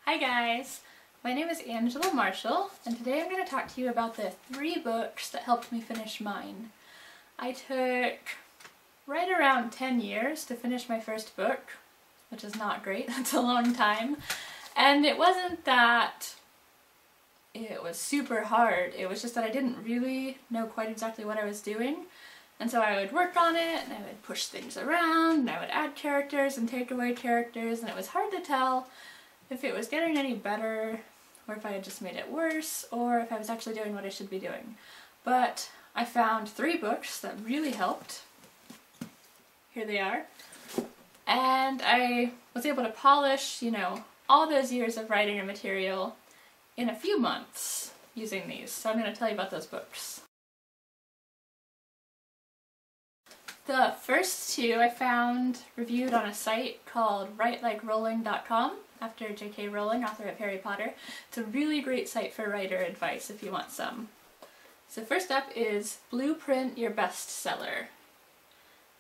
Hi guys, my name is Angela Marshall, and today I'm going to talk to you about the 3 books that helped me finish mine. I took right around 10 years to finish my first book, which is not great, that's a long time, and it wasn't that it was super hard, it was just that I didn't really know quite exactly what I was doing. And so I would work on it, and I would push things around, and I would add characters and take away characters, and it was hard to tell if it was getting any better, or if I had just made it worse, or if I was actually doing what I should be doing. But I found 3 books that really helped. Here they are. And I was able to polish, all those years of writing and material in a few months using these. So I'm going to tell you about those books. The first 2 I found reviewed on a site called writelikeRowling.com, after J.K. Rowling, author of Harry Potter. It's a really great site for writer advice if you want some. So first up is Blueprint Your Bestseller.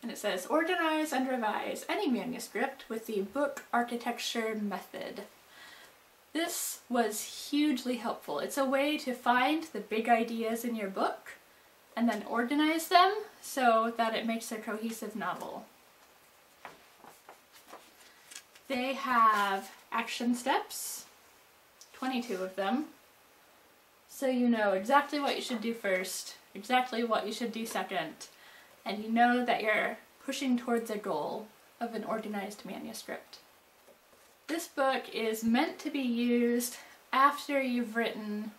And it says, organize and revise any manuscript with the book architecture method. This was hugely helpful. It's a way to find the big ideas in your book and then organize them so that it makes a cohesive novel. They have action steps, 22 of them, so you know exactly what you should do first, exactly what you should do second, and you know that you're pushing towards a goal of an organized manuscript. This book is meant to be used after you've written,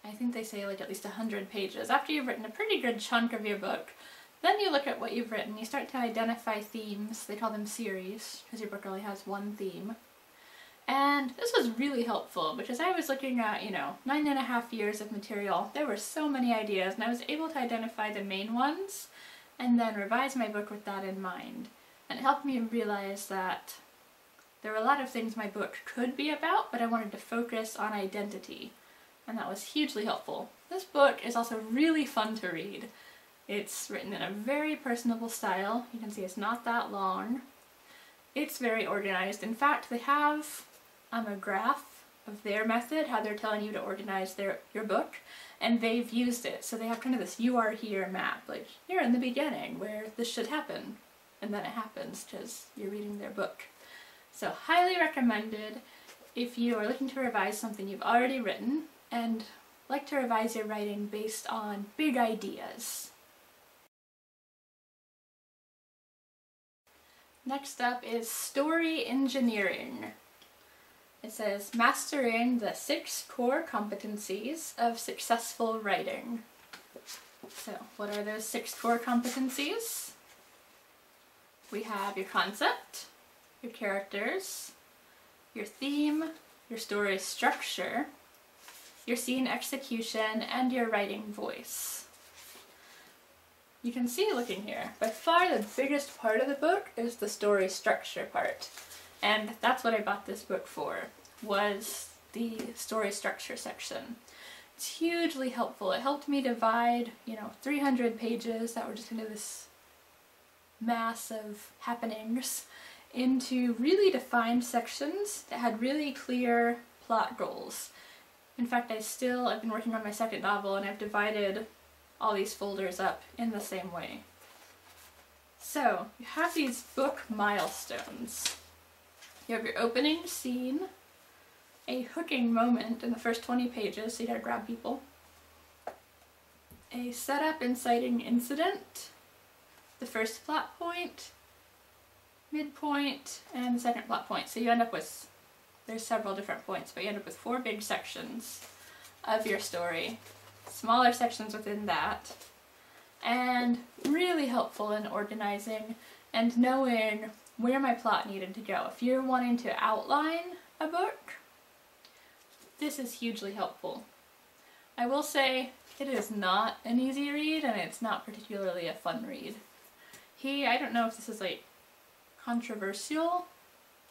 I think they say like at least 100 pages. After you've written a pretty good chunk of your book, then you look at what you've written, you start to identify themes. They call them series, because your book only has one theme. And this was really helpful, because I was looking at, 9.5 years of material. There were so many ideas, and I was able to identify the main ones, and then revise my book with that in mind. And it helped me realize that there were a lot of things my book could be about, but I wanted to focus on identity. And that was hugely helpful. This book is also really fun to read. It's written in a very personable style. You can see it's not that long. It's very organized. In fact, they have a graph of their method, how they're telling you to organize your book, and they've used it. So they have kind of this "you are here" map, like you're in the beginning where this should happen, and then it happens because you're reading their book. So highly recommended if you are looking to revise something you've already written and like to revise your writing based on big ideas. Next up is Story Engineering. It says, mastering the 6 core competencies of successful writing. So, what are those 6 core competencies? We have your concept, your characters, your theme, your story structure, your scene execution, and your writing voice. You can see looking here, by far the biggest part of the book is the story structure part. And that's what I bought this book for, was the story structure section. It's hugely helpful. It helped me divide, 300 pages that were just kind of this mass of happenings into really defined sections that had really clear plot goals. In fact, I've been working on my second novel, and I've divided all these folders up in the same way. So, you have these book milestones. You have your opening scene, a hooking moment in the first 20 pages, so you gotta grab people, a setup inciting incident, the first plot point, midpoint, and the second plot point. So you end up with, there's several different points, but you end up with 4 big sections of your story. Smaller sections within that, and really helpful in organizing and knowing where my plot needed to go. If you're wanting to outline a book, this is hugely helpful. I will say it is not an easy read, and it's not particularly a fun read. I don't know if this is like controversial,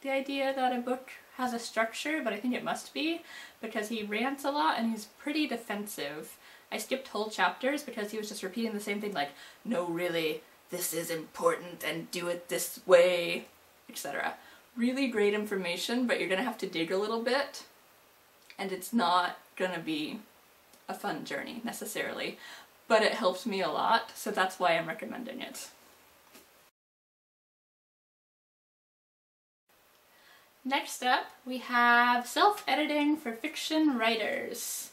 the idea that a book has a structure, but I think it must be, because he rants a lot and he's pretty defensive. I skipped whole chapters because he was just repeating the same thing, like, no really, this is important and do it this way, etc. really great information, but you're gonna have to dig a little bit, and it's not gonna be a fun journey necessarily, but it helped me a lot, so that's why I'm recommending it. Next up, we have self-editing for fiction writers.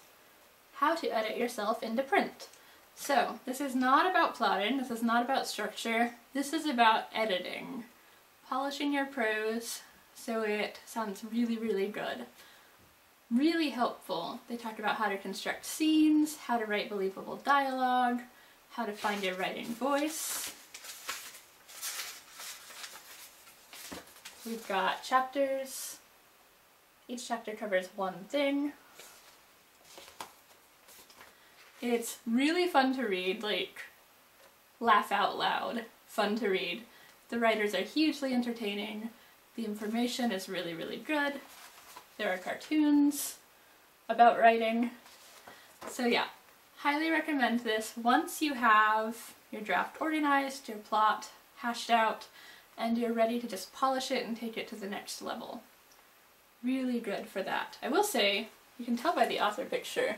How to edit yourself into print. So, this is not about plotting, this is not about structure, this is about editing. Polishing your prose so it sounds really, really good. Really helpful. They talk about how to construct scenes, how to write believable dialogue, how to find your writing voice. We've got chapters. Each chapter covers one thing. It's really fun to read, like laugh out loud, fun to read. The writers are hugely entertaining. The information is really, really good. There are cartoons about writing. So yeah, highly recommend this once you have your draft organized, your plot hashed out, and you're ready to just polish it and take it to the next level. Really good for that. I will say, you can tell by the author picture,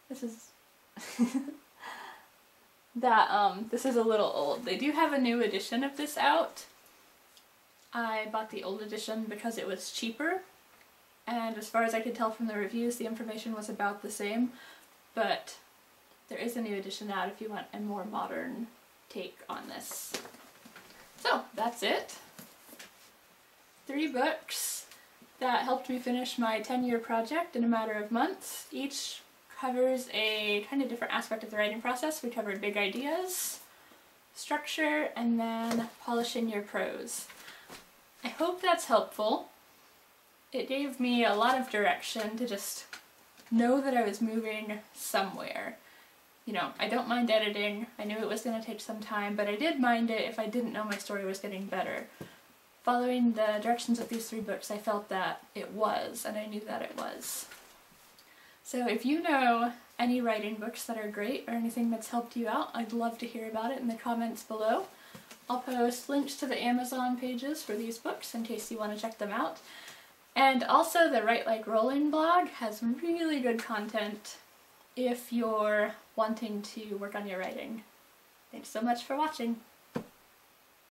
this is that this is a little old. They do have a new edition of this out. I bought the old edition because it was cheaper, and as far as I could tell from the reviews, the information was about the same, but there is a new edition out if you want a more modern take on this. So, that's it. 3 books that helped me finish my 10-year project in a matter of months. Each covers a kind of different aspect of the writing process. We covered big ideas, structure, and then polishing your prose. I hope that's helpful. It gave me a lot of direction to just know that I was moving somewhere. You know, I don't mind editing. I knew it was going to take some time, but I did mind it if I didn't know my story was getting better. Following the directions of these 3 books, I felt that it was, and I knew that it was. So if you know any writing books that are great or anything that's helped you out, I'd love to hear about it in the comments below. I'll post links to the Amazon pages for these books in case you want to check them out. And also the Write Like Rolling blog has really good content if you're wanting to work on your writing. Thanks so much for watching.